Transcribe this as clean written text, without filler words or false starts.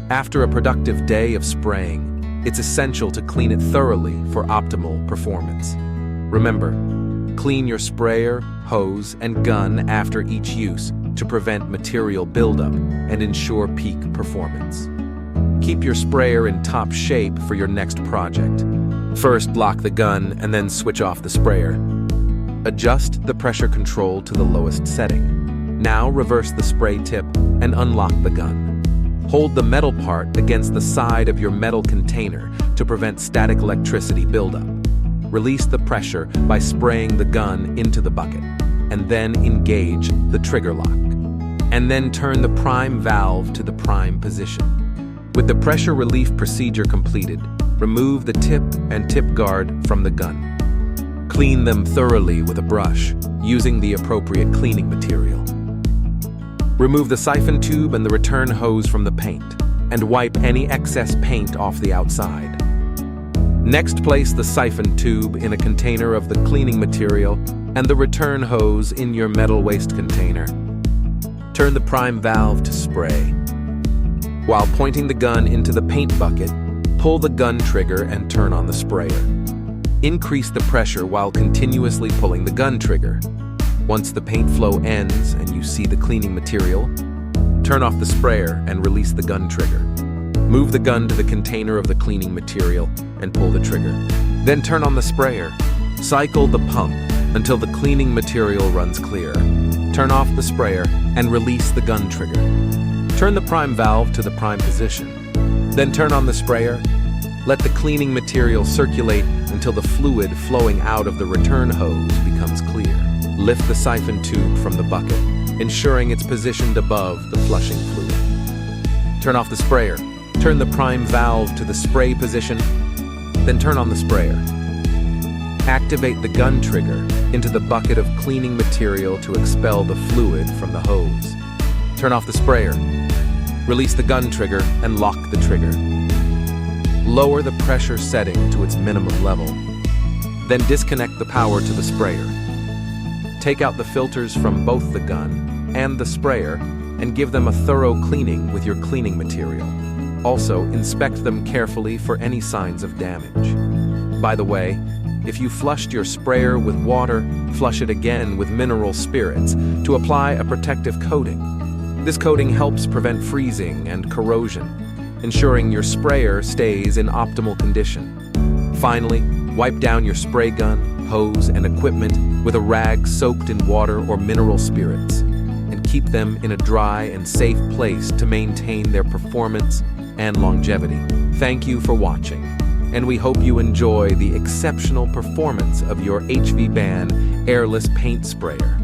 After a productive day of spraying, it's essential to clean it thoroughly for optimal performance. Remember, clean your sprayer, hose, and gun after each use to prevent material buildup and ensure peak performance. Keep your sprayer in top shape for your next project. First, lock the gun and then switch off the sprayer. Adjust the pressure control to the lowest setting. Now reverse the spray tip and unlock the gun. Hold the metal part against the side of your metal container to prevent static electricity buildup. Release the pressure by spraying the gun into the bucket, and then engage the trigger lock. And then turn the prime valve to the prime position. With the pressure relief procedure completed, remove the tip and tip guard from the gun. Clean them thoroughly with a brush, using the appropriate cleaning material. Remove the siphon tube and the return hose from the paint, and wipe any excess paint off the outside. Next, place the siphon tube in a container of the cleaning material and the return hose in your metal waste container. Turn the prime valve to spray. While pointing the gun into the paint bucket, pull the gun trigger and turn on the sprayer. Increase the pressure while continuously pulling the gun trigger. Once the paint flow ends and you see the cleaning material, turn off the sprayer and release the gun trigger. Move the gun to the container of the cleaning material and pull the trigger. Then turn on the sprayer. Cycle the pump until the cleaning material runs clear. Turn off the sprayer and release the gun trigger. Turn the prime valve to the prime position. Then turn on the sprayer. Let the cleaning material circulate until the fluid flowing out of the return hose becomes clear. Lift the siphon tube from the bucket, ensuring it's positioned above the flushing fluid. Turn off the sprayer. Turn the prime valve to the spray position, then turn on the sprayer. Activate the gun trigger into the bucket of cleaning material to expel the fluid from the hose. Turn off the sprayer. Release the gun trigger and lock the trigger. Lower the pressure setting to its minimum level. Then disconnect the power to the sprayer. Take out the filters from both the gun and the sprayer and give them a thorough cleaning with your cleaning material. Also, inspect them carefully for any signs of damage. By the way, if you flushed your sprayer with water, flush it again with mineral spirits to apply a protective coating. This coating helps prevent freezing and corrosion, ensuring your sprayer stays in optimal condition. Finally, wipe down your spray gun, hose, and equipment with a rag soaked in water or mineral spirits, and keep them in a dry and safe place to maintain their performance and longevity. Thank you for watching, and we hope you enjoy the exceptional performance of your HV Ban airless paint sprayer.